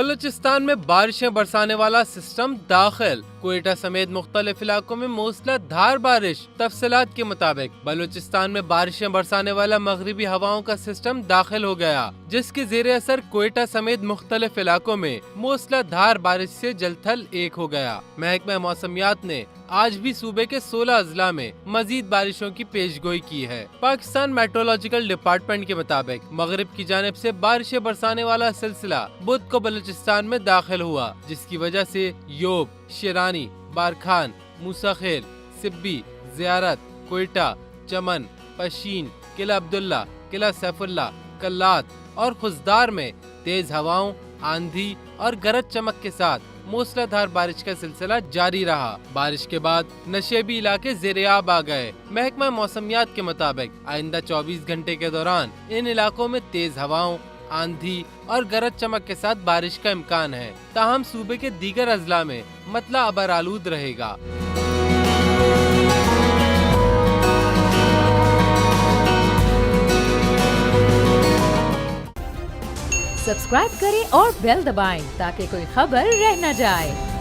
بلوچستان میں بارشیں برسانے والا سسٹم داخل، کوئٹہ سمیت مختلف علاقوں میں موسلا دھار بارش۔ تفصیلات کے مطابق بلوچستان میں بارشیں برسانے والا مغربی ہواؤں کا سسٹم داخل ہو گیا، جس کے زیر اثر کوئٹہ سمیت مختلف علاقوں میں موسلا دھار بارش سے جل تھل ایک ہو گیا۔ محکمہ موسمیات نے آج بھی صوبے کے 16 اضلاع میں مزید بارشوں کی پیش گوئی کی ہے۔ پاکستان میٹرولوجیکل ڈپارٹمنٹ کے مطابق مغرب کی جانب سے بارشیں برسانے والا سلسلہ بدھ کو بلوچستان میں داخل ہوا، جس کی وجہ سے یوب، شیرانی، بارکھان، موسیٰ خیل، سبی، زیارت، کوئٹہ، چمن، پشین، قلعہ عبداللہ، قلعہ سیف اللہ، کلات اور خزدار میں تیز ہواؤں، آندھی اور گرج چمک کے ساتھ موسلا دھار بارش کا سلسلہ جاری رہا۔ بارش کے بعد نشیبی علاقے زیر آب آ گئے۔ محکمہ موسمیات کے مطابق آئندہ 24 گھنٹے کے دوران ان علاقوں میں تیز ہواؤں، آندھی اور گرج چمک کے ساتھ بارش کا امکان ہے، تاہم صوبے کے دیگر اضلاع میں مطلع ابرآلود رہے گا۔ سبسکرائب کریں اور بیل دبائیں تاکہ کوئی خبر رہ نہ جائے۔